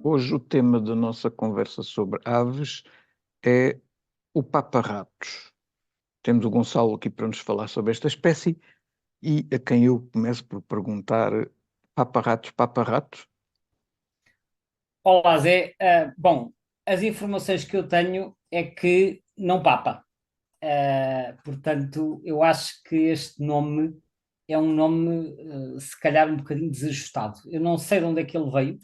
Hoje o tema da nossa conversa sobre aves é o papa-ratos. Temos o Gonçalo aqui para nos falar sobre esta espécie e a quem eu começo por perguntar: papa-ratos, papa-ratos? Olá, Zé. Bom, as informações que eu tenho é que não papa. Portanto, eu acho que este nome é um nome, se calhar, um bocadinho desajustado. Eu não sei de onde é que ele veio.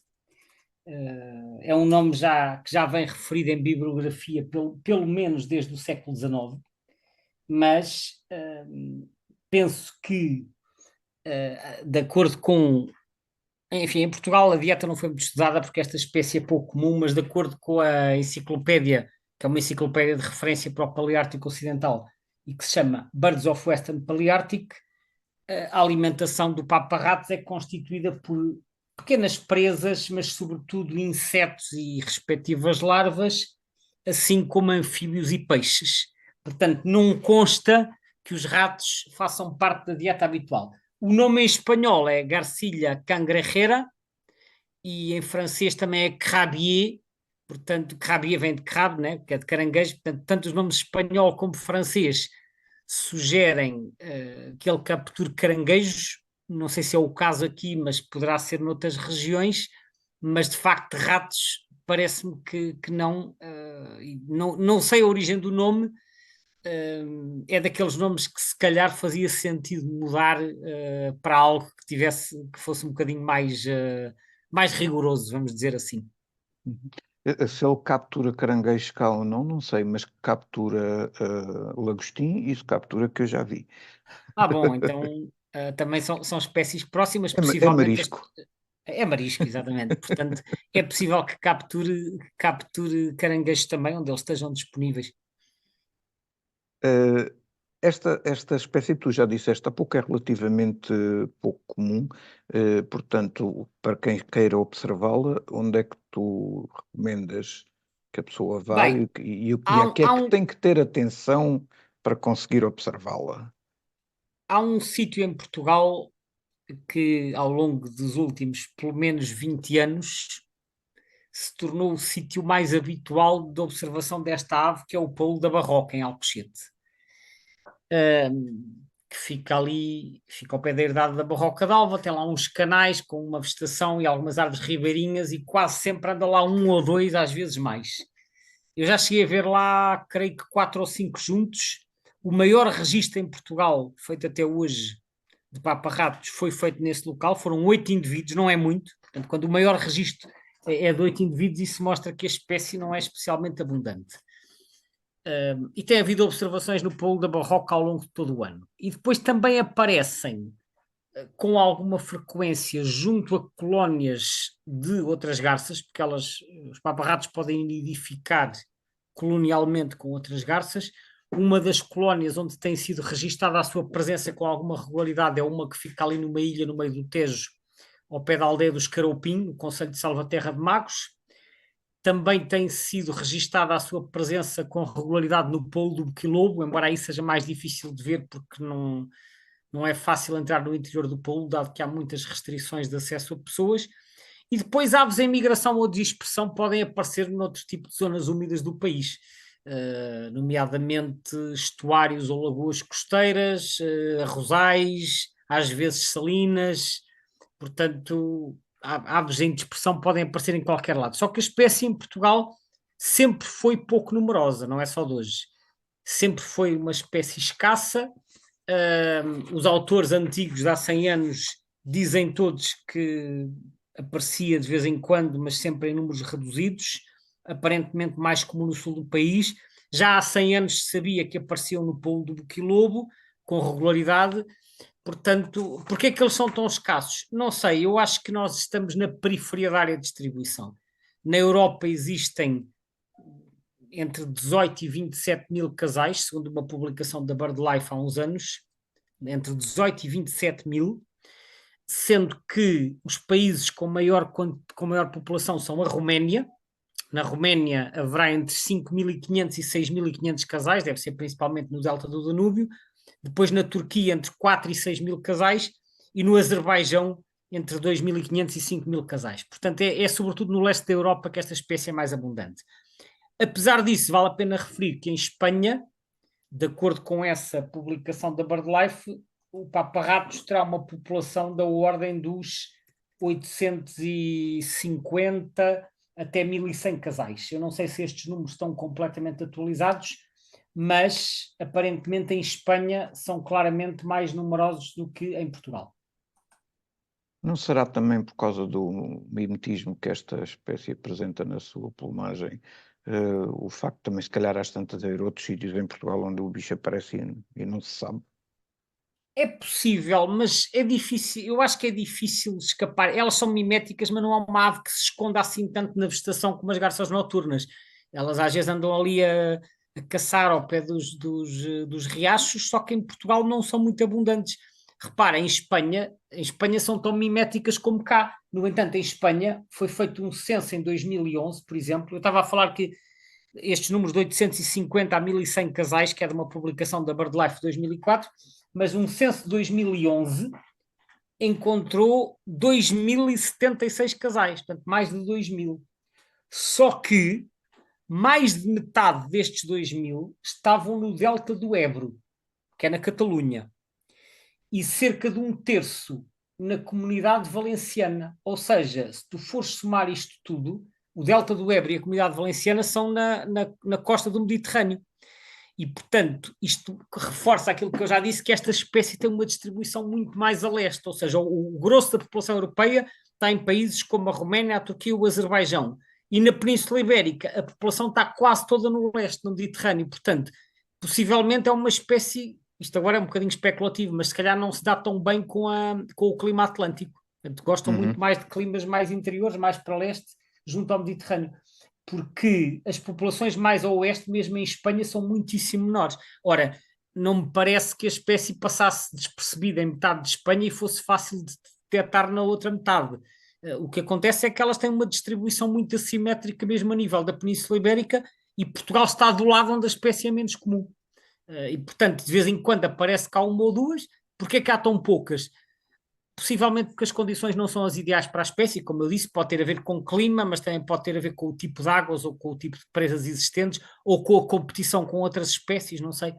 É um nome que já vem referido em bibliografia, pelo menos desde o século XIX, mas penso que, de acordo com. Enfim, em Portugal a dieta não foi muito estudada porque esta espécie é pouco comum, mas de acordo com a enciclopédia, que é uma enciclopédia de referência para o Paleártico Ocidental e que se chama Birds of Western Palearctic, a alimentação do paparratos é constituída por pequenas presas, mas sobretudo insetos e respectivas larvas, assim como anfíbios e peixes. Portanto, não consta que os ratos façam parte da dieta habitual. O nome em espanhol é Garcilia cangrejera e em francês também é crabier, portanto, crabier vem de crabe, né, que é de caranguejo, portanto, tanto os nomes espanhol como francês sugerem que ele capture caranguejos, não sei se é o caso aqui, mas poderá ser noutras regiões, mas de facto ratos parece-me que não, não sei a origem do nome, é daqueles nomes que se calhar fazia sentido mudar para algo que tivesse, que fosse um bocadinho mais, mais rigoroso, vamos dizer assim. Uhum. Se ele captura caranguejos cá ou não, não sei, mas que captura lagostim, isso captura que eu já vi. Ah, bom, então também são espécies próximas, É possivelmente marisco. é marisco, exatamente. Portanto, é possível que capture caranguejos também, onde eles estejam disponíveis. Eh, esta espécie, tu já disseste há pouco, é relativamente pouco comum, portanto, para quem queira observá-la, onde é que tu recomendas que a pessoa vá Bem, e há a um, que é há que um, tem que ter atenção para conseguir observá-la? há um sítio em Portugal que, ao longo dos últimos pelo menos 20 anos, se tornou o sítio mais habitual de observação desta ave, que é o Poulo da Barroca, em Alcochete. Que fica ali, fica ao pé da herdade da Barroca d'Alva, tem lá uns canais com uma vegetação e algumas árvores ribeirinhas e quase sempre anda lá um ou dois, às vezes mais. Eu já cheguei a ver lá, creio que quatro ou cinco juntos. O maior registro em Portugal, feito até hoje, de paparratos, foi feito nesse local. Foram 8 indivíduos, não é muito. Portanto, quando o maior registro é de 8 indivíduos, isso mostra que a espécie não é especialmente abundante. E tem havido observações no Polo da Barroca ao longo de todo o ano. E depois também aparecem com alguma frequência junto a colónias de outras garças, porque os paparratos podem nidificar colonialmente com outras garças. Uma das colónias onde tem sido registada a sua presença com alguma regularidade é uma que fica ali numa ilha no meio do Tejo, ao pé da aldeia dos Caroupim, no concelho de Salvaterra de Magos. Também tem sido registada a sua presença com regularidade no polo do Boquilobo, embora aí seja mais difícil de ver porque não é fácil entrar no interior do polo, dado que há muitas restrições de acesso a pessoas. E depois aves em migração ou dispersão podem aparecer noutro tipo de zonas úmidas do país, nomeadamente estuários ou lagoas costeiras, arrozais, às vezes salinas. Portanto, aves em dispersão podem aparecer em qualquer lado. Só que a espécie em Portugal sempre foi pouco numerosa, não é só de hoje. Sempre foi uma espécie escassa. Os autores antigos de há 100 anos dizem todos que aparecia de vez em quando, mas sempre em números reduzidos, aparentemente mais comum no sul do país. Já há 100 anos se sabia que apareciam no polo do Boquilobo, com regularidade. Portanto, porquê é que eles são tão escassos? Não sei, eu acho que nós estamos na periferia da área de distribuição. Na Europa existem entre 18 e 27 mil casais, segundo uma publicação da BirdLife há uns anos, entre 18 e 27 mil, sendo que os países com maior população são a Roménia. Na Roménia haverá entre 5.500 e 6.500 casais, deve ser principalmente no delta do Danúbio. Depois na Turquia entre 4 e 6 mil casais e no Azerbaijão entre 2.500 e 5.000 casais. Portanto, é sobretudo no leste da Europa que esta espécie é mais abundante. Apesar disso, vale a pena referir que em Espanha, de acordo com essa publicação da BirdLife, o paparratos terá uma população da ordem dos 850 até 1.100 casais. Eu não sei se estes números estão completamente atualizados, mas aparentemente em Espanha são claramente mais numerosos do que em Portugal. Não será também por causa do mimetismo que esta espécie apresenta na sua plumagem, o facto de também, se calhar, às tantas haver outros sítios em Portugal onde o bicho aparece e não se sabe? É possível, mas é difícil. Eu acho que é difícil escapar. Elas são miméticas, mas não há uma ave que se esconda assim tanto na vegetação como as garças noturnas. Elas às vezes andam ali a caçar ao pé dos riachos, só que em Portugal não são muito abundantes. Repara, em Espanha são tão miméticas como cá. No entanto, em Espanha foi feito um censo em 2011, por exemplo. Eu estava a falar que estes números de 850 a 1.100 casais, que é de uma publicação da BirdLife de 2004, mas um censo de 2011 encontrou 2.076 casais, portanto, mais de 2.000. Só que mais de metade destes 2.000 estavam no delta do Ebro, que é na Catalunha, e cerca de um terço na comunidade valenciana. Ou seja, se tu fores somar isto tudo, o delta do Ebro e a comunidade valenciana são na costa do Mediterrâneo. E, portanto, isto reforça aquilo que eu já disse, que esta espécie tem uma distribuição muito mais a leste, ou seja, o grosso da população europeia está em países como a Roménia, a Turquia e o Azerbaijão. E na Península Ibérica, a população está quase toda no leste, no Mediterrâneo. Portanto, possivelmente é uma espécie, isto agora é um bocadinho especulativo, mas se calhar não se dá tão bem com o clima atlântico. Portanto, gostam muito Uhum. mais de climas mais interiores, mais para leste, junto ao Mediterrâneo, porque as populações mais a oeste, mesmo em Espanha, são muitíssimo menores. Ora, não me parece que a espécie passasse despercebida em metade de Espanha e fosse fácil de detectar na outra metade. O que acontece é que elas têm uma distribuição muito assimétrica, mesmo a nível da Península Ibérica, e Portugal está do lado onde a espécie é menos comum. E, portanto, de vez em quando aparece cá uma ou duas. Porque é que há tão poucas? Possivelmente porque as condições não são as ideais para a espécie, como eu disse, pode ter a ver com o clima, mas também pode ter a ver com o tipo de águas ou com o tipo de presas existentes ou com a competição com outras espécies, não sei.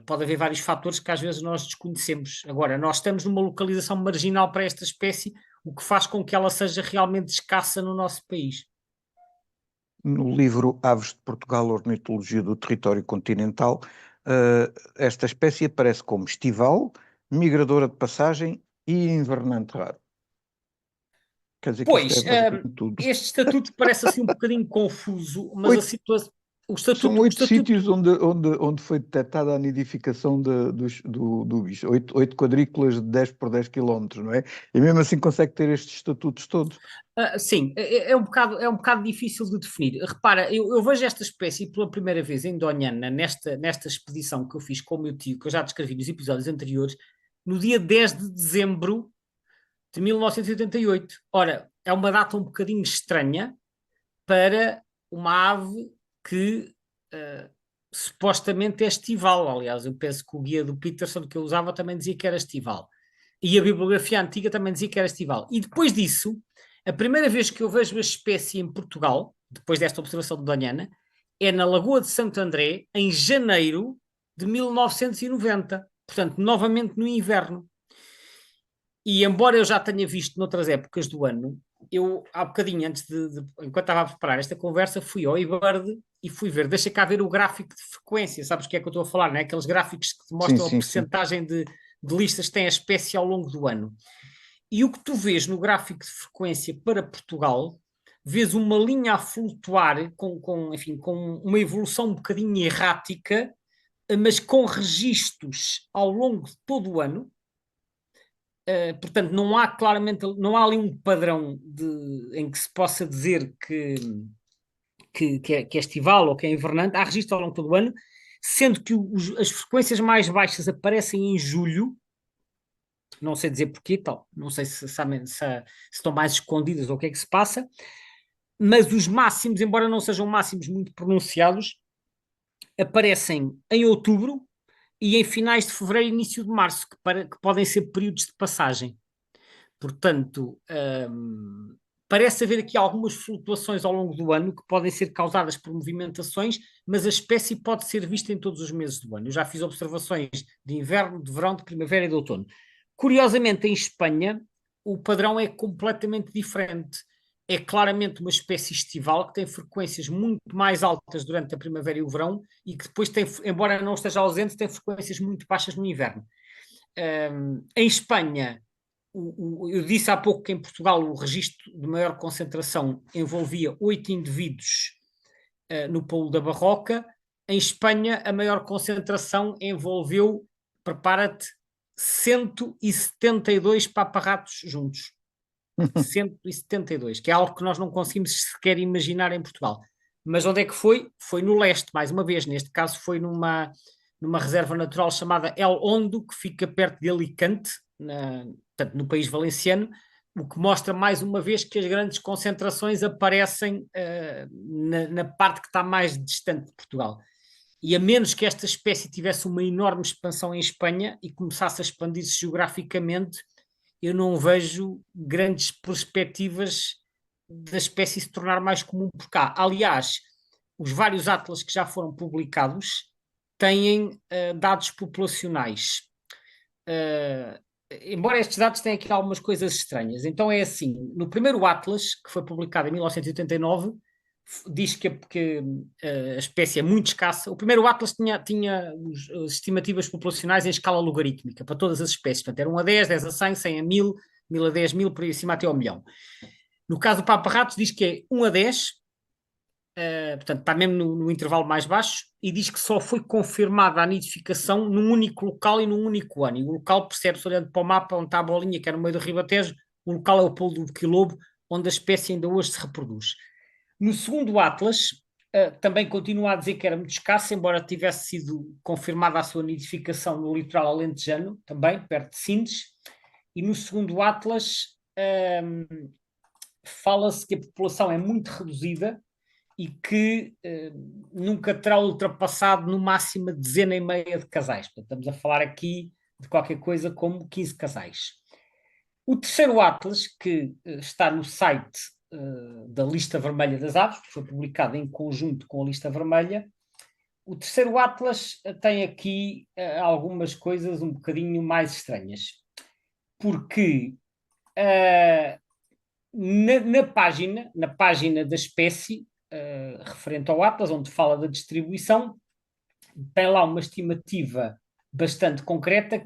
Pode haver vários fatores que às vezes nós desconhecemos. Agora, nós estamos numa localização marginal para esta espécie, o que faz com que ela seja realmente escassa no nosso país. No livro Aves de Portugal, Ornitologia do Território Continental, esta espécie aparece como estival, migradora de passagem e invernante raro. Quer dizer que isto é Pois, basicamente tudo. este estatuto parece assim um bocadinho confuso, mas a Oito, situação. O são estatuto, o 8 sítios estatuto onde foi detectada a nidificação do bicho. Oito quadrículas de 10 por 10 quilómetros, não é? E mesmo assim consegue ter estes estatutos todos. Sim, é um bocado difícil de definir. Repara, eu vejo esta espécie pela primeira vez em Doñana, nesta expedição que eu fiz com o meu tio, que eu já descrevi nos episódios anteriores, no dia 10 de dezembro de 1988. Ora, é uma data um bocadinho estranha para uma ave que supostamente é estival. Aliás, eu penso que o guia do Peterson que eu usava também dizia que era estival. E a bibliografia antiga também dizia que era estival. E depois disso, a primeira vez que eu vejo a espécie em Portugal, depois desta observação de Doñana, é na Lagoa de Santo André, em janeiro de 1990. Portanto, novamente no inverno. E embora eu já tenha visto noutras épocas do ano, eu há bocadinho antes enquanto estava a preparar esta conversa, fui ao eBird e fui ver, deixa cá ver o gráfico de frequência, sabes o que é que eu estou a falar, não é? Aqueles gráficos que te Sim, mostram a sim, sim. percentagem de listas que tem a espécie ao longo do ano. E o que tu vês no gráfico de frequência para Portugal, vês uma linha a flutuar enfim, com uma evolução um bocadinho errática, mas com registros ao longo de todo o ano. Portanto, não há claramente, não há ali um padrão em que se possa dizer que é estival ou que é invernante. Há registro ao longo de todo o ano, sendo que as frequências mais baixas aparecem em julho. Não sei dizer porquê, tal. Não sei se estão mais escondidas ou o que é que se passa, mas os máximos, embora não sejam máximos muito pronunciados, aparecem em outubro e em finais de fevereiro e início de março, que podem ser períodos de passagem. Portanto, parece haver aqui algumas flutuações ao longo do ano que podem ser causadas por movimentações, mas a espécie pode ser vista em todos os meses do ano. Eu já fiz observações de inverno, de verão, de primavera e de outono. Curiosamente, em Espanha, o padrão é completamente diferente. É claramente uma espécie estival que tem frequências muito mais altas durante a primavera e o verão e que depois tem, embora não esteja ausente, tem frequências muito baixas no inverno. Em Espanha, eu disse há pouco que em Portugal o registro de maior concentração envolvia 8 indivíduos no Polo da Barroca. Em Espanha, a maior concentração envolveu, prepara-te, 172 paparratos juntos. 172, que é algo que nós não conseguimos sequer imaginar em Portugal. Mas onde é que foi? Foi no leste, mais uma vez. Neste caso foi numa reserva natural chamada El Hondo, que fica perto de Alicante, portanto, no país valenciano, o que mostra mais uma vez que as grandes concentrações aparecem na parte que está mais distante de Portugal. E a menos que esta espécie tivesse uma enorme expansão em Espanha e começasse a expandir-se geograficamente, eu não vejo grandes perspectivas da espécie se tornar mais comum por cá. Aliás, os vários atlas que já foram publicados têm dados populacionais. Embora estes dados tenham aqui algumas coisas estranhas. Então é assim, no primeiro Atlas, que foi publicado em 1989, diz que a espécie é muito escassa. O primeiro Atlas tinha as estimativas populacionais em escala logarítmica para todas as espécies. Portanto, era 1 a 10, 10 a 100, 100 a 1000, 1000 a 10 mil, por aí acima até ao milhão. No caso do Paparratos, diz que é 1 a 10, portanto, está mesmo no intervalo mais baixo, e diz que só foi confirmada a nidificação num único local e num único ano. E o local percebe-se olhando para o mapa onde está a bolinha, que é no meio do Ribatejo, o local é o Polo do Boquilobo, onde a espécie ainda hoje se reproduz. No segundo Atlas, também continua a dizer que era muito escassa, embora tivesse sido confirmada a sua nidificação no litoral alentejano, também, perto de Sines. E no segundo Atlas, fala-se que a população é muito reduzida e que nunca terá ultrapassado no máximo a dezena e meia de casais. Portanto, estamos a falar aqui de qualquer coisa como 15 casais. O terceiro Atlas, que está no site da Lista Vermelha das Aves, que foi publicado em conjunto com a Lista Vermelha, o terceiro Atlas tem aqui algumas coisas um bocadinho mais estranhas. Porque na página da espécie, referente ao Atlas, onde fala da distribuição, tem lá uma estimativa bastante concreta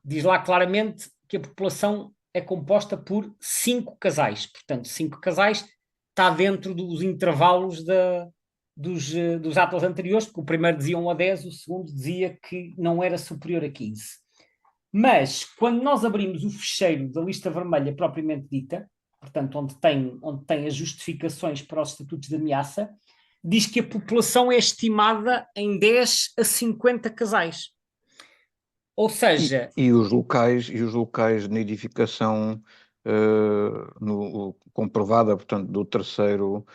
diz lá claramente que a população é composta por 5 casais. Portanto, 5 casais está dentro dos intervalos dos Atlas anteriores, porque o primeiro dizia 1 a 10, o segundo dizia que não era superior a 15. Mas, quando nós abrimos o fecheiro da lista vermelha propriamente dita, portanto, onde tem as justificações para os estatutos de ameaça, diz que a população é estimada em 10 a 50 casais. Ou seja... E os locais de nidificação comprovada, portanto, do terceiro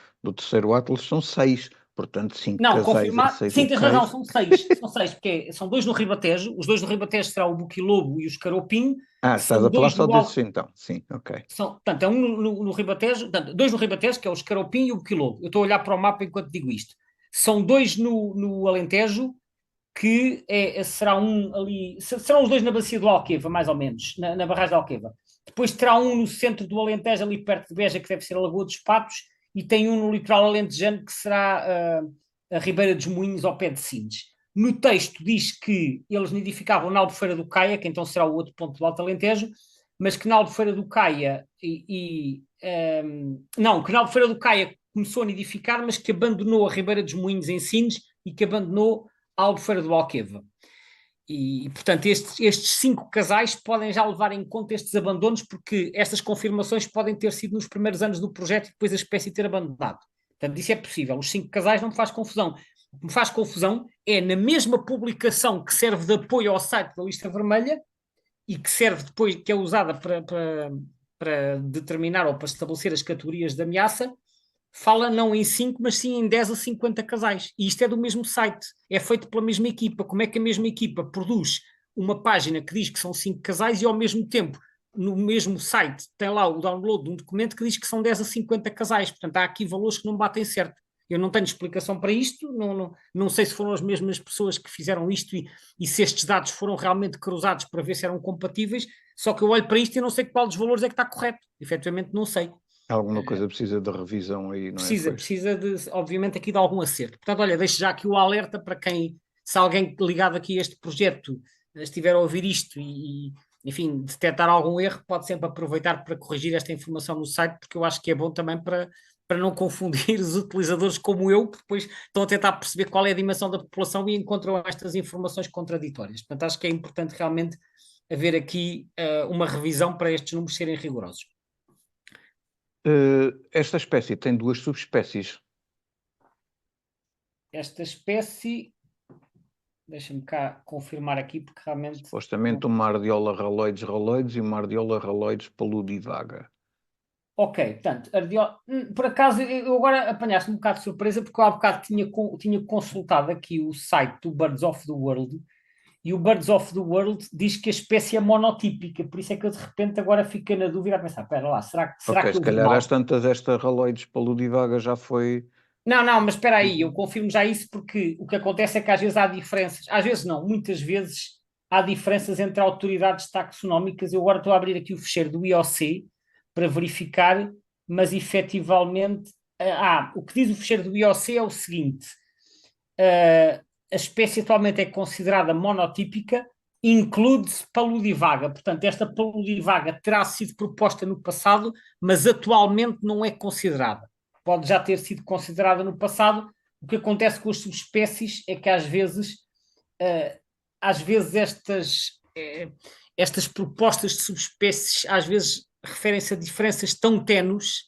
Atlas são 6. Portanto, 5 Não, casais confirmado. em 6 Sim, tens razão, locais. são 6. São 6, porque são 2 no Ribatejo. Os 2 no Ribatejo será o Boquilobo e o Escaropim. Estás São a falar 2 só no desses então. Sim, ok. Portanto, é um no Ribatejo, portanto, 2 no Ribatejo, que é o Escaropim e o Boquilobo. Eu estou a olhar para o mapa enquanto digo isto. São 2 no Alentejo, que será um ali... Serão os 2 na bacia do Alqueva, mais ou menos, na barragem da Alqueva. Depois terá um no centro do Alentejo, ali perto de Beja, que deve ser a Lagoa dos Patos, e tem um no litoral alentejano, que será a Ribeira dos Moinhos, ao pé de Sines. No texto diz que eles nidificavam na Albufeira do Caia, que então será o outro ponto do Alto Alentejo, mas que na Albufeira do Caia que na Albufeira do Caia começou a nidificar, mas que abandonou a Ribeira dos Moinhos em Sines e que abandonou a Albufeira do Alqueva. E portanto, estes 5 casais podem já levar em conta estes abandonos, porque estas confirmações podem ter sido nos primeiros anos do projeto e depois a espécie ter abandonado. Portanto, isso é possível. Os 5 casais não me faz confusão. O que me faz confusão é na mesma publicação que serve de apoio ao site da Lista Vermelha e que serve depois, que é usada para determinar ou para estabelecer as categorias de ameaça, fala não em 5, mas sim em 10 a 50 casais. E isto é do mesmo site, é feito pela mesma equipa. Como é que a mesma equipa produz uma página que diz que são 5 casais e ao mesmo tempo no mesmo site tem lá o download de um documento que diz que são 10 a 50 casais, portanto há aqui valores que não batem certo. Eu não tenho explicação para isto, não sei se foram as mesmas pessoas que fizeram isto e se estes dados foram realmente cruzados para ver se eram compatíveis, só que eu olho para isto e não sei qual dos valores é que está correto. Efetivamente não sei. Alguma coisa precisa de revisão aí, não é? Pois. Precisa de, obviamente, aqui de algum acerto. Portanto, olha, deixo já aqui o alerta para quem, se alguém ligado aqui a este projeto estiver a ouvir isto e, enfim, detectar algum erro, pode sempre aproveitar para corrigir esta informação no site, porque eu acho que é bom também para não confundir os utilizadores como eu, que depois estão a tentar perceber qual é a dimensão da população e encontram estas informações contraditórias. Portanto, acho que é importante realmente haver aqui uma revisão para estes números serem rigorosos. Esta espécie tem 2 subespécies. Esta espécie, deixa-me cá confirmar aqui, porque realmente... Supostamente uma Ardiola raloides e uma Ardiola raloides paludivaga. Ok, portanto, por acaso eu agora apanhaste-me um bocado de surpresa, porque eu há bocado tinha consultado aqui o site do Birds of the World, e o Birds of the World diz que a espécie é monotípica, por isso é que eu de repente agora fiquei na dúvida a pensar, espera lá, será Ok, que se eu vi calhar mal? às tantas esta raloides paludivaga já foi... Não, mas espera aí, eu confirmo já isso porque o que acontece é que às vezes há diferenças, às vezes não, muitas vezes há diferenças entre autoridades taxonómicas. Eu agora estou a abrir aqui o fecheiro do IOC para verificar, mas efetivamente, o que diz o fecheiro do IOC é o seguinte: a espécie atualmente é considerada monotípica, include-se paludivaga. Portanto, esta paludivaga terá sido proposta no passado, mas atualmente não é considerada. Pode já ter sido considerada no passado. O que acontece com as subespécies é que às vezes estas propostas de subespécies às vezes referem-se a diferenças tão tenues,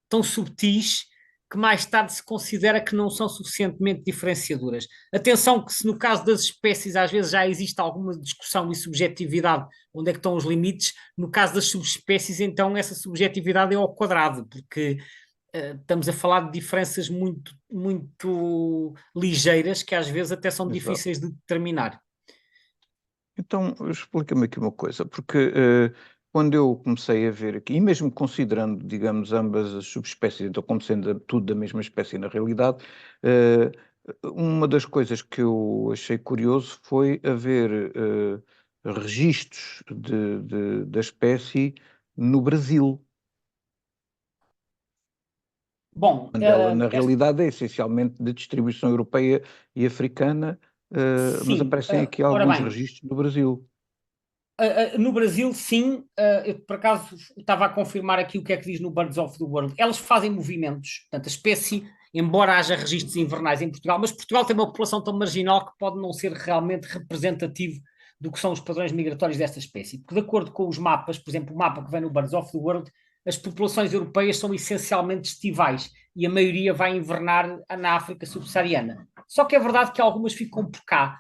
tão subtis, que mais tarde se considera que não são suficientemente diferenciadoras. Atenção que se no caso das espécies às vezes já existe alguma discussão e subjetividade, onde é que estão os limites, no caso das subespécies então essa subjetividade é ao quadrado, porque estamos a falar de diferenças muito, muito ligeiras que às vezes até são Exato. difíceis de determinar. Então, explica-me aqui uma coisa, porque quando eu comecei a ver aqui, e mesmo considerando, digamos, ambas as subespécies, então como sendo tudo da mesma espécie na realidade, eh, uma das coisas que eu achei curioso foi haver registros da espécie no Brasil, Bom, quando ela na realidade é essencialmente de distribuição europeia e africana, mas sim, aparecem aqui ora alguns bem, registros no Brasil. no Brasil, sim, eu por acaso estava a confirmar aqui o que é que diz no Birds of the World. Elas fazem movimentos, portanto, a espécie, embora haja registros invernais em Portugal, mas Portugal tem uma população tão marginal que pode não ser realmente representativo do que são os padrões migratórios desta espécie. Porque, de acordo com os mapas, por exemplo, o mapa que vem no Birds of the World, as populações europeias são essencialmente estivais e a maioria vai invernar na África subsaariana. Só que é verdade que algumas ficam por cá.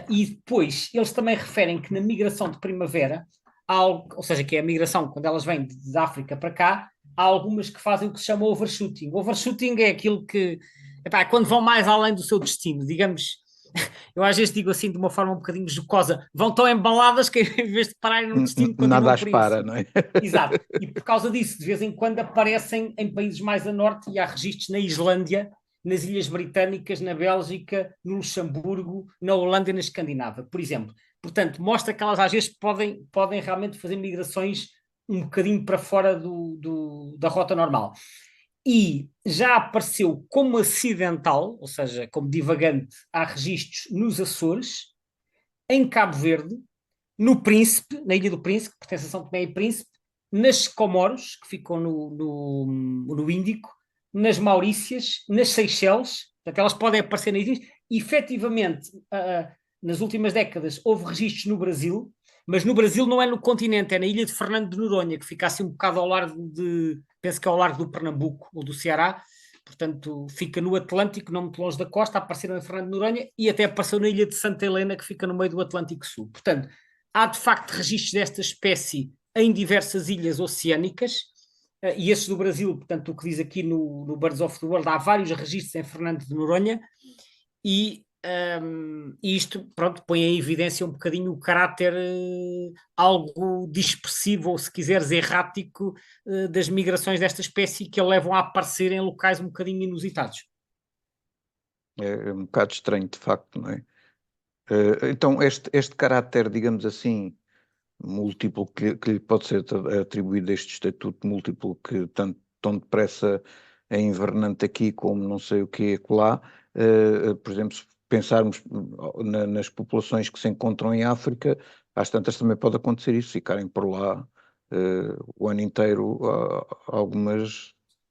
E depois eles também referem que na migração de primavera, ou seja, que é a migração quando elas vêm de África para cá, há algumas que fazem o que se chama overshooting. Overshooting é aquilo que, epá, quando vão mais além do seu destino, digamos, eu às vezes digo assim de uma forma um bocadinho jocosa, vão tão embaladas que em vez de pararem no destino, Nada à continuam por aí espara, acima. não é? Exato. E por causa disso, de vez em quando aparecem em países mais a norte e há registros na Islândia, nas Ilhas Britânicas, na Bélgica, no Luxemburgo, na Holanda e na Escandinávia, por exemplo. Portanto, mostra que elas às vezes podem realmente fazer migrações um bocadinho para fora da rota normal. E já apareceu como acidental, ou seja, como divagante, há registros nos Açores, em Cabo Verde, no Príncipe, na Ilha do Príncipe, que pertence a São Tomé e Príncipe, nas Comoros, que ficam no Índico, nas Maurícias, nas Seychelles, portanto, elas podem aparecer nas ilhas. E, efetivamente, nas últimas décadas houve registros no Brasil, mas no Brasil não é no continente, é na ilha de Fernando de Noronha, que fica assim um bocado ao largo penso que é ao largo do Pernambuco ou do Ceará, portanto fica no Atlântico, não muito longe da costa, apareceram em Fernando de Noronha e até apareceu na ilha de Santa Helena, que fica no meio do Atlântico Sul. Portanto, há de facto registros desta espécie em diversas ilhas oceânicas, e esses do Brasil, portanto, o que diz aqui no Birds of the World, há vários registros em Fernando de Noronha, e E isto, pronto, põe em evidência um bocadinho o caráter algo dispersivo, ou se quiseres, errático, das migrações desta espécie, que a levam a aparecer em locais um bocadinho inusitados. É um bocado estranho, de facto, não é? Então, este caráter, digamos assim, múltiplo que lhe pode ser atribuído a este estatuto múltiplo que tanto tão depressa é invernante aqui como não sei o que é lá, por exemplo, se pensarmos nas populações que se encontram em África, às tantas também pode acontecer isso, ficarem por lá o ano inteiro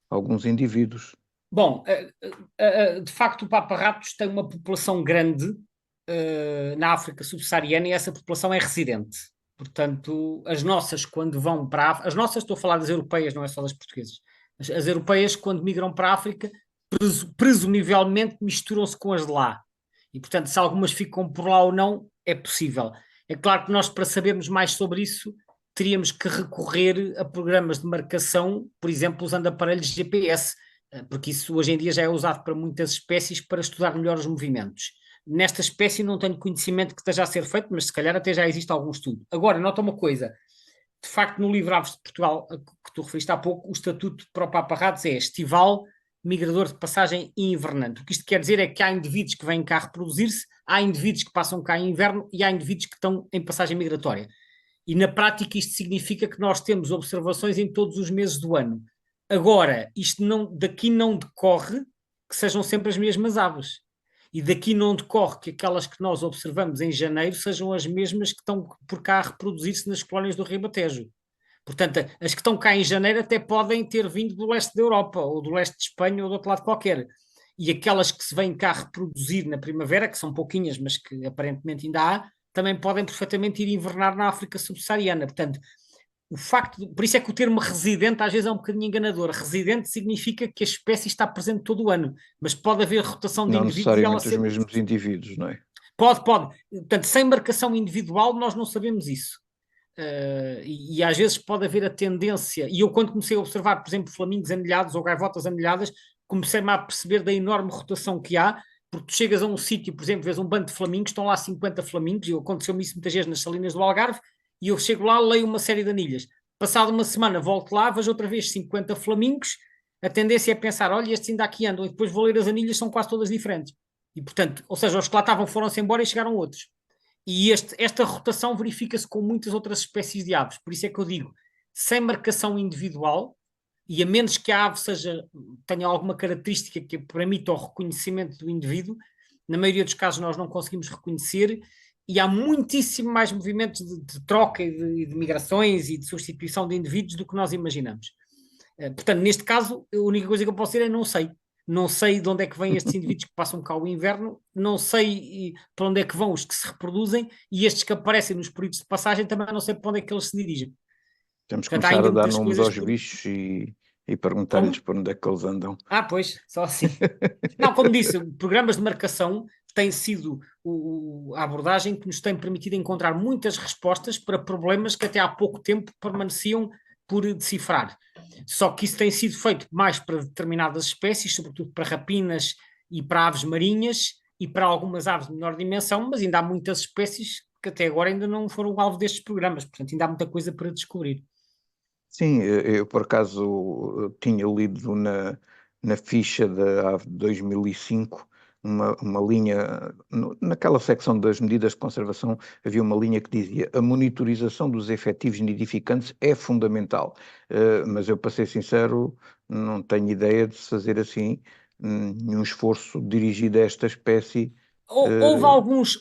alguns indivíduos. Bom, de facto, o Papa-ratos tem uma população grande na África subsaariana e essa população é residente. Portanto, as nossas, quando vão para a África, as nossas, estou a falar das europeias, não é só das portuguesas. As europeias, quando migram para a África, presumivelmente misturam-se com as de lá. E, portanto, se algumas ficam por lá ou não, é possível. É claro que nós, para sabermos mais sobre isso, teríamos que recorrer a programas de marcação, por exemplo, usando aparelhos GPS, porque isso hoje em dia já é usado para muitas espécies para estudar melhor os movimentos. Nesta espécie não tenho conhecimento que esteja a ser feito, mas se calhar até já existe algum estudo. Agora, nota uma coisa, de facto no livro Aves de Portugal, que tu referiste há pouco, o estatuto para o Papa-ratos é estival, migrador de passagem e invernante. O que isto quer dizer é que há indivíduos que vêm cá reproduzir-se, há indivíduos que passam cá em inverno e há indivíduos que estão em passagem migratória. E na prática isto significa que nós temos observações em todos os meses do ano. Agora, isto não, daqui não decorre que sejam sempre as mesmas aves. E daqui não decorre que aquelas que nós observamos em janeiro sejam as mesmas que estão por cá a reproduzir-se nas colónias do Ribatejo. Portanto, as que estão cá em janeiro até podem ter vindo do leste da Europa, ou do leste de Espanha, ou do outro lado qualquer. E aquelas que se vêm cá reproduzir na primavera, que são pouquinhas, mas que aparentemente ainda há, também podem perfeitamente ir invernar na África subsaariana. Portanto, por isso é que o termo residente às vezes é um bocadinho enganador. Residente significa que a espécie está presente todo o ano, mas pode haver rotação de Não indivíduos e ela necessariamente os ser. mesmos indivíduos, não é? Pode. Portanto, sem marcação individual, nós não sabemos isso. E às vezes pode haver a tendência, e eu quando comecei a observar, por exemplo, flamingos anilhados ou gaivotas anilhadas, comecei-me a perceber da enorme rotação que há, porque tu chegas a um sítio, por exemplo, vês um bando de flamingos, estão lá 50 flamingos, e aconteceu-me isso muitas vezes nas salinas do Algarve, e eu chego lá, leio uma série de anilhas. Passado uma semana, volto lá, vejo outra vez 50 flamingos, a tendência é pensar, olha, estes ainda aqui andam, e depois vou ler as anilhas, são quase todas diferentes. E portanto, ou seja, os que lá estavam foram-se embora e chegaram outros. E esta rotação verifica-se com muitas outras espécies de aves. Por isso é que eu digo, sem marcação individual, e a menos que a ave tenha alguma característica que permita o reconhecimento do indivíduo, na maioria dos casos nós não conseguimos reconhecer, e há muitíssimo mais movimentos de troca e de migrações e de substituição de indivíduos do que nós imaginamos. Portanto, neste caso, a única coisa que eu posso dizer é não sei. Não sei de onde é que vêm estes indivíduos que passam cá o inverno, não sei para onde é que vão os que se reproduzem e estes que aparecem nos períodos de passagem também não sei para onde é que eles se dirigem. Temos que Portanto, há começar ainda a dar muitas nomes coisas aos por. bichos e perguntar-lhes Como? por onde é que eles andam. Pois, só assim. Não, como disse, programas de marcação têm sido a abordagem que nos tem permitido encontrar muitas respostas para problemas que até há pouco tempo permaneciam por decifrar. Só que isso tem sido feito mais para determinadas espécies, sobretudo para rapinas e para aves marinhas e para algumas aves de menor dimensão, mas ainda há muitas espécies que até agora ainda não foram alvo destes programas, portanto ainda há muita coisa para descobrir. Sim, eu por acaso tinha lido na ficha da AVE de 2005 uma linha, naquela secção das medidas de conservação, havia uma linha que dizia a monitorização dos efetivos nidificantes é fundamental. Mas eu, para ser sincero, não tenho ideia de se fazer assim nenhum esforço dirigido a esta espécie. Uh,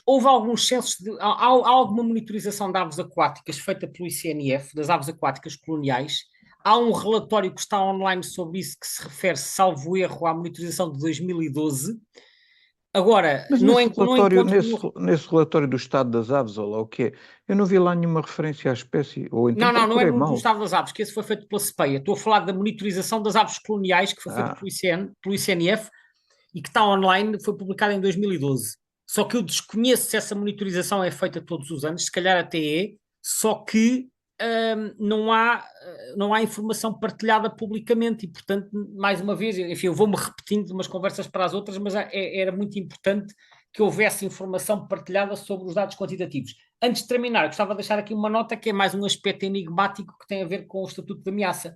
Houve alguns censos, há alguma monitorização de aves aquáticas feita pelo ICNF, das aves aquáticas coloniais. Há um relatório que está online sobre isso que se refere, salvo erro, à monitorização de 2012. Agora, Mas não, nesse não relatório, encontro. nesse relatório do estado das aves, ou lá o que é, eu não vi lá nenhuma referência à espécie, ou então Não é procurei no mal. estado das aves, que esse foi feito pela CEPEA. Estou a falar da monitorização das aves coloniais, que foi feita Ah, pelo ICNF e que está online, foi publicada em 2012. Só que eu desconheço se essa monitorização é feita todos os anos, se calhar até é, só que não há informação partilhada publicamente e, portanto, mais uma vez, enfim, eu vou-me repetindo de umas conversas para as outras, mas era muito importante que houvesse informação partilhada sobre os dados quantitativos. Antes de terminar, gostava de deixar aqui uma nota que é mais um aspecto enigmático que tem a ver com o Estatuto de Ameaça.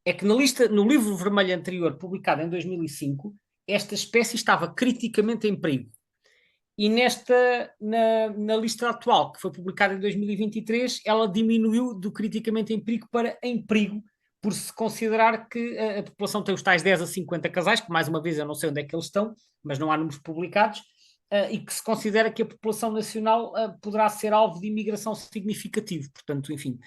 É que no livro vermelho anterior, publicado em 2005, esta espécie estava criticamente em perigo. E na lista atual, que foi publicada em 2023, ela diminuiu do criticamente em perigo para em perigo, por se considerar que a população tem os tais 10 a 50 casais, que mais uma vez eu não sei onde é que eles estão, mas não há números publicados, e que se considera que a população nacional poderá ser alvo de imigração significativo. Portanto, enfim,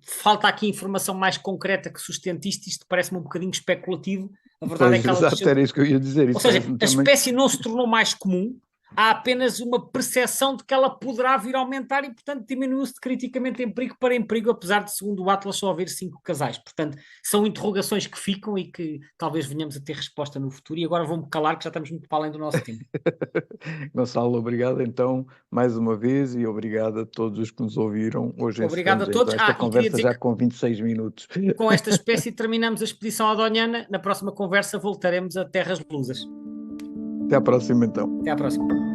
falta aqui informação mais concreta que sustente isto parece-me um bocadinho especulativo. A verdade é Pois, que ela exato, desceu. era isso que eu ia dizer. Ou Isso seja, parece-me a também. espécie não se tornou mais comum, há apenas uma percepção de que ela poderá vir a aumentar e, portanto, diminuiu-se de criticamente em perigo, apesar de, segundo o Atlas, só haver 5 casais. Portanto, são interrogações que ficam e que talvez venhamos a ter resposta no futuro. E agora vou-me calar, que já estamos muito para além do nosso tempo. Gonçalo, obrigado então mais uma vez e obrigado a todos os que nos ouviram. Hoje Obrigado a encerramos todos. então esta E queria conversa dizer já que com 26 minutos. com esta espécie terminamos a expedição à Donhana. Na próxima conversa voltaremos a terras lusas. Até à próxima então. Até à próxima.